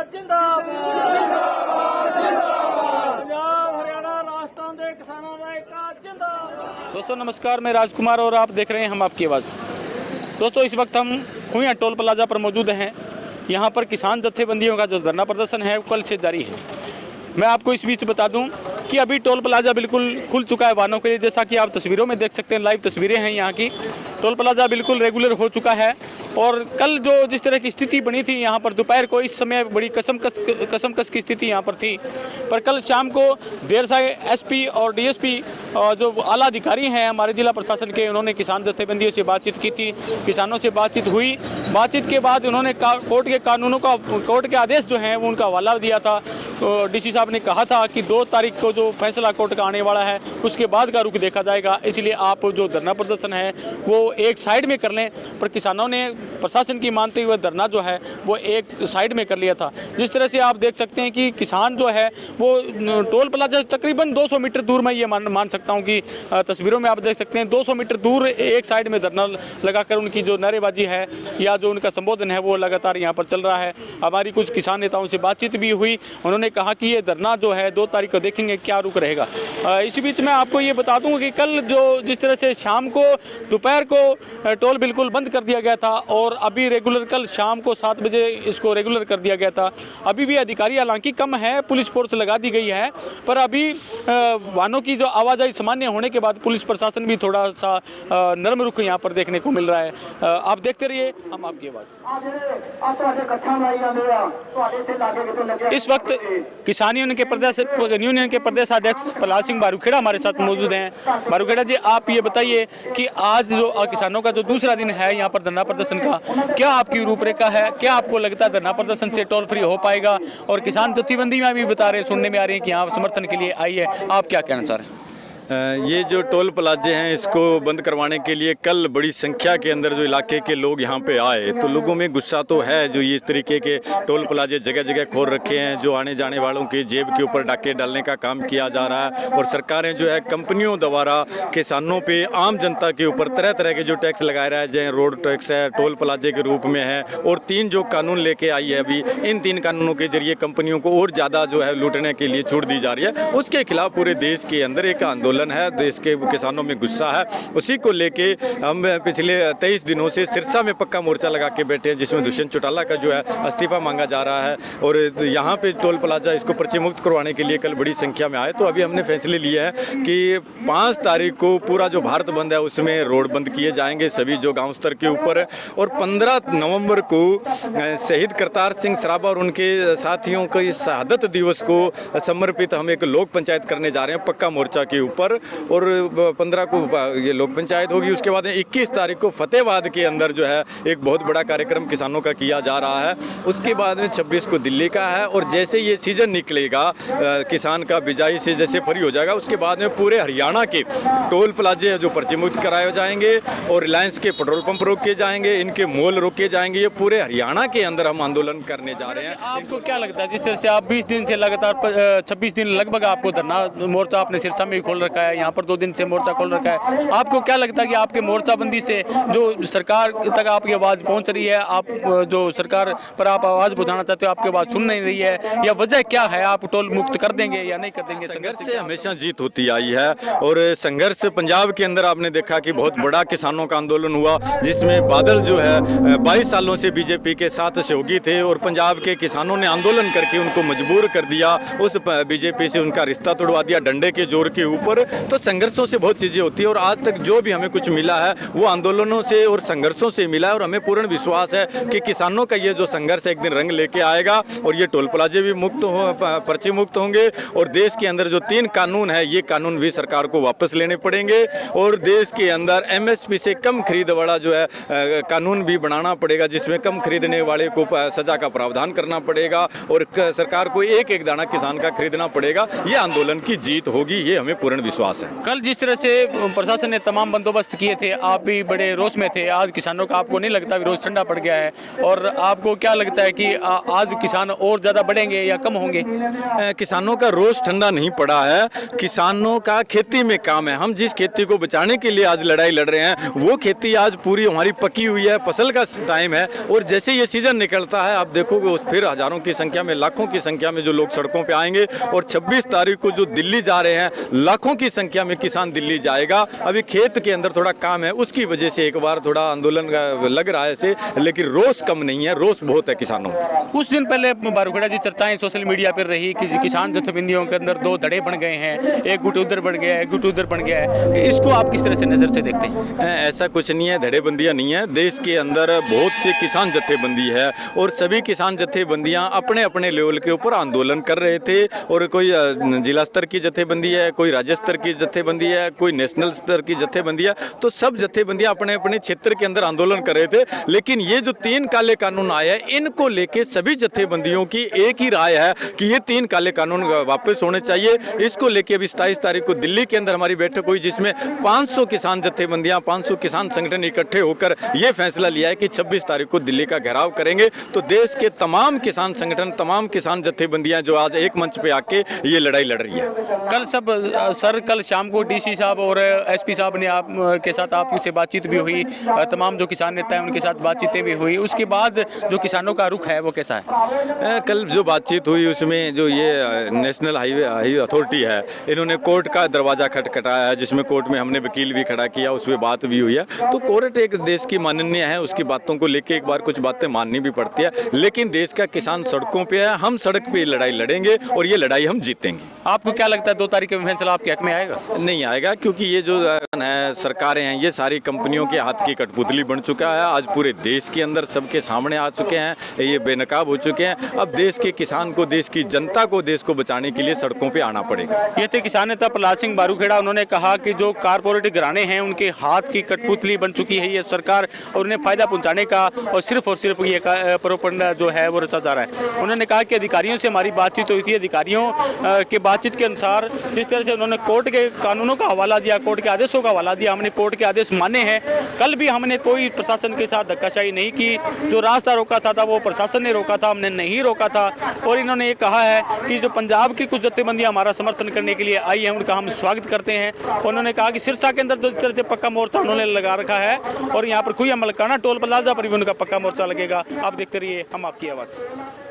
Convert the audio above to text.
जिंदाबाद जिंदाबाद पंजाब हरियाणा राजस्थान के किसानों का एकता जिंदाबाद। दोस्तों नमस्कार, मैं राजकुमार और आप देख रहे हैं हम आपकी आवाज़। दोस्तों इस वक्त हम खुइया टोल प्लाजा पर मौजूद हैं। यहाँ पर किसान जत्थेबंदियों का जो धरना प्रदर्शन है कल से जारी है। मैं आपको इस बीच बता दूं कि अभी टोल प्लाजा बिल्कुल खुल चुका है वाहनों के लिए। जैसा कि आप तस्वीरों में देख सकते हैं, लाइव तस्वीरें हैं यहाँ की। टोल प्लाजा बिल्कुल रेगुलर हो चुका है और कल जो जिस तरह की स्थिति बनी थी यहाँ पर दोपहर को, इस समय बड़ी कसमकस की स्थिति यहाँ पर थी। पर कल शाम को देर से एसपी और डीएसपी जो आला अधिकारी हैं हमारे जिला प्रशासन के, उन्होंने किसान जत्थेबंदियों से बातचीत की थी, किसानों से बातचीत हुई। बातचीत के बाद उन्होंने कोर्ट के कानूनों का, कोर्ट के आदेश जो हैं वो उनका हवाला दिया था। डीसी साहब ने कहा था कि 2 तारीख को जो फैसला कोर्ट का आने वाला है उसके बाद का रुख देखा जाएगा, इसलिए आप जो धरना प्रदर्शन है वो एक साइड में कर लें। पर किसानों ने प्रशासन की मानते हुए धरना जो है वो एक साइड में कर लिया था। जिस तरह से आप देख सकते हैं कि किसान जो है वो टोल प्लाजा से तकरीबन 200 मीटर दूर, मैं ये मान सकता हूँ कि तस्वीरों में आप देख सकते हैं 200 मीटर दूर एक साइड में धरना लगाकर उनकी जो नारेबाजी है या जो उनका संबोधन है वो लगातार यहाँ पर चल रहा है। हमारी कुछ किसान नेताओं से बातचीत भी हुई, उन्होंने कहा कि ये धरना जो है 2 तारीख को देखेंगे क्या रुख रहेगा। इसी बीच मैं आपको ये बता दूं कि कल जो जिस तरह से शाम को दोपहर को टोल बिल्कुल बंद कर दिया गया था और अभी रेगुलर कल शाम को 7 बजे इसको रेगुलर कर दिया गया था। अभी भी अधिकारी हालांकि कम है, पुलिस फोर्स लगा दी गई है, पर अभी वाहनों की जो आवाजाही सामान्य होने के बाद पुलिस प्रशासन भी थोड़ा सा नरम रुख यहाँ पर देखने को मिल रहा है। आप देखते रहिए हम आपकी आवाज़। इस वक्त किसान यूनियन के प्रदेशाध्यक्ष प्रहलाद सिंह बारूखेड़ा हमारे साथ मौजूद हैं। बारूखेड़ा जी, आप ये बताइए कि आज जो किसानों का जो दूसरा दिन है यहाँ पर धरना प्रदर्शन का, क्या आपकी रूपरेखा है? क्या आपको लगता है धरना प्रदर्शन से टोल फ्री हो पाएगा? और किसान जत्थेबंदी में भी बता रहे, सुनने में आ रही है कि यहाँ समर्थन के लिए आई है, आप क्या कहना चाह रहे हैं? ये जो टोल प्लाजे हैं इसको बंद करवाने के लिए कल बड़ी संख्या के अंदर जो इलाके के लोग यहाँ पे आए, तो लोगों में गुस्सा तो है जो ये इस तरीके के टोल प्लाजे जगह जगह खोल रखे हैं, जो आने जाने वालों के जेब के ऊपर डाके डालने का काम किया जा रहा है। और सरकारें जो है कंपनियों द्वारा किसानों पे, आम जनता के ऊपर तरह तरह के जो टैक्स लगाए रहा है, जैसे रोड टैक्स है, टोल प्लाजे के रूप में है, और 3 जो कानून लेके आई है अभी, इन 3 कानूनों के जरिए कंपनियों को और ज़्यादा जो है लूटने के लिए छूट दी जा रही है। उसके खिलाफ पूरे देश के अंदर एक आंदोलन है, देश के किसानों में गुस्सा है। उसी को लेके हम पिछले 23 दिनों से सिरसा में पक्का मोर्चा लगा के बैठे हैं, जिसमें दुष्यंत चौटाला का जो है इस्तीफा मांगा जा रहा है। और यहाँ पे टोल प्लाजा इसको पर्चे मुक्त करवाने के लिए कल बड़ी संख्या में आए। तो अभी हमने फैसले लिए हैं कि 5 तारीख को पूरा जो भारत बंद है उसमें रोड बंद किए जाएंगे सभी जो गाँव स्तर के ऊपर, और 15 नवम्बर को शहीद करतार सिंह सराबा और उनके साथियों के शहादत दिवस को समर्पित हम एक लोक पंचायत करने जा रहे हैं पक्का मोर्चा के ऊपर। और 15 को ये लोक पंचायत होगी। उसके बाद 21 तारीख को फतेहाबाद के अंदर जो है एक बहुत बड़ा कार्यक्रम किसानों का किया जा रहा है। उसके बाद में 26 को दिल्ली का है। और जैसे ये सीजन निकलेगा किसान का बिजाई से जैसे फ्री हो जाएगा, उसके बाद में पूरे हरियाणा के टोल प्लाजे जो पर्चे मुक्त कराए जाएंगे और रिलायंस के पेट्रोल पंप रोके जाएंगे, इनके मॉल रोके जाएंगे। ये पूरे हरियाणा के अंदर हम आंदोलन करने जा रहे हैं। आपको क्या लगता है, जिस तरह से आप 20 दिन से लगातार 26 दिन लगभग आपको धरना मोर्चा आपने सिरसा में भी खोल रखा है, यहाँ पर 2 दिन से मोर्चा खोल रखा है, आपको क्या लगता है कि आपके मोर्चाबंदी से जो सरकार तक आपकी आवाज़ पहुंच रही है, आप जो सरकार पर आप आवाज़ पहुंचाना चाहते हो आपकी आवाज़ सुन नहीं रही है, या वजह क्या है? आप टोल मुक्त कर देंगे या नहीं कर देंगे? संघर्ष से हमेशा जीत होती आई है। और संघर्ष पंजाब के अंदर आपने देखा कि बहुत बड़ा किसानों का आंदोलन हुआ, जिसमें बादल जो है 22 सालों से बीजेपी के साथ सहयोगी थे और पंजाब के किसानों ने आंदोलन करके उनको मजबूर कर दिया, उस बीजेपी से उनका रिश्ता तोड़वा दिया डंडे के जोर के ऊपर। तो संघर्षों से बहुत चीज़ें होती है और आज तक जो भी हमें कुछ मिला है वो आंदोलनों से और संघर्षों से मिला है। और हमें पूर्ण विश्वास है कि किसानों का ये जो संघर्ष एक दिन रंग लेके आएगा और ये टोल प्लाजे भी मुक्त हो, पर्चे मुक्त होंगे। और देश के अंदर जो 3 कानून है, ये कानून भी सरकार को वापस लेने पड़ेंगे। और देश के अंदर MSP से कम खरीद वाला जो है कानून भी बनाना पड़ेगा, जिसमें कम खरीदने वाले को सजा का प्रावधान करना पड़ेगा और सरकार को एक दाना किसान का खरीदना पड़ेगा। ये आंदोलन की जीत होगी, ये हमें पूर्ण विश्वास विश्वास है। कल जिस तरह से प्रशासन ने तमाम बंदोबस्त किए थे, आप भी बड़े रोष में थे। आज किसानों का आपको नहीं लगता विरोध ठंडा पड़ गया है? और आपको क्या लगता है कि आज किसान और ज़्यादा बढ़ेंगे या कम होंगे? किसानों का रोष ठंडा नहीं पड़ा है। किसानों का खेती में काम है। हम जिस खेती को बचाने के लिए आज लड़ाई लड़ रहे हैं, वो खेती आज पूरी हमारी पकी हुई है, फसल का टाइम है। और जैसे ये सीजन निकलता है, आप देखोगे फिर हजारों की संख्या में, लाखों की संख्या में जो लोग सड़कों पे आएंगे। और 26 तारीख को जो दिल्ली जा रहे हैं, लाखों की संख्या में किसान दिल्ली जाएगा। अभी खेत के अंदर थोड़ा काम है, उसकी वजह से एक बार थोड़ा आंदोलन लग रहा है ऐसे, लेकिन रोष कम नहीं है, रोष बहुत है किसानों। कुछ दिन पहले बारूखेड़ा जी चर्चाएं सोशल मीडिया पर रही कि किसान जत्थेबंदियों के अंदर 2 धड़े बन गए हैं, एक गुट उधर बन गया है, एक गुट उधर बन गया है। इसको आप किस तरह से नजर से देखते हैं? ऐसा कुछ नहीं है, धड़ेबंदियां नहीं है। देश के अंदर बहुत से किसान जत्थेबंदी है और सभी किसान जत्थेबंदियां अपने अपने लेवल के ऊपर आंदोलन कर रहे थे। और कोई जिला स्तर की जत्थेबंदी है, कोई राज्य स्तर की जत्थेबंदी है, कोई नेशनल स्तर की जत्थेबंदी है। तो सब जत्थेबंदियां अपने अपने क्षेत्र के अंदर आंदोलन कर रहे थे। लेकिन ये जो 3 काले कानून आए हैं, इनको लेके सभी जत्थेबंदियों की एक ही राय है कि ये 3 काले कानून वापस होने चाहिए। इसको लेके अभी 27 तारीख को दिल्ली के अंदर हमारी बैठक हुई, जिसमें 500 किसान जत्थेबंदियां, 500 किसान संगठन इकट्ठे होकर ये फैसला लिया है कि 26 तारीख को दिल्ली का घेराव करेंगे। तो देश के तमाम किसान संगठन, तमाम किसान जत्थेबंदियां जो आज एक मंच पे आके ये लड़ाई लड़ रही है। कल शाम को डीसी साहब और एसपी साहब ने आप के साथ आपसे बातचीत भी हुई, तमाम जो किसान नेता हैं उनके साथ बातचीतें भी हुई। उसके बाद जो किसानों का रुख है वो कैसा है? कल जो बातचीत हुई उसमें जो ये नेशनल हाईवे अथॉरिटी है, इन्होंने कोर्ट का दरवाजा खटखटाया है, जिसमें कोर्ट में हमने वकील भी खड़ा किया, उसमें बात भी हुई है। तो कोर्ट एक देश की माननीय है, उसकी बातों को लेके एक बार कुछ बातें माननी भी पड़ती है। लेकिन देश का किसान सड़कों पे है, हम सड़क पे लड़ाई लड़ेंगे और ये लड़ाई हम जीतेंगे। आपको क्या लगता है 2 तारीख के फैसला आपके हक में आएगा? नहीं आएगा, क्योंकि ये जो है सरकारें हैं, ये सारी कंपनियों के हाथ की कठपुतली बन चुका है। आज पूरे देश के अंदर सबके सामने आ चुके हैं, ये बेनकाब हो चुके हैं। अब देश के किसान को, देश की जनता को, देश को बचाने के लिए सड़कों पे आना पड़ेगा। ये थे किसान नेता प्रहलाद सिंह बारूखेड़ा। उन्होंने कहा कि जो कारपोरेट घराने हैं उनके हाथ की कठपुतली बन चुकी है ये सरकार, और उन्हें फायदा पहुंचाने का और सिर्फ ये प्रोपेगेंडा जो है वो रचा जा रहा है। उन्होंने कहा कि अधिकारियों से हमारी बातचीत हुई थी, अधिकारियों के बातचीत के अनुसार जिस तरह से उन्होंने कोर्ट के कानूनों का हवाला दिया, कोर्ट के आदेशों का हवाला दिया, हमने कोर्ट के आदेश माने हैं। कल भी हमने कोई प्रशासन के साथ धक्काशाही नहीं की, जो रास्ता रोका था वो प्रशासन ने रोका था, हमने नहीं रोका था। और इन्होंने ये कहा है कि जो पंजाब की कुछ जत्थेबंदियां हमारा समर्थन करने के लिए आई हैं, उनका हम स्वागत करते हैं। उन्होंने कहा कि सिरसा के अंदर जिस तरह से पक्का मोर्चा उन्होंने लगा रखा है, और यहाँ पर खुई अमलकाना टोल प्लाजा पर भी उनका पक्का मोर्चा लगेगा। आप देखते रहिए हम आपकी आवाज़।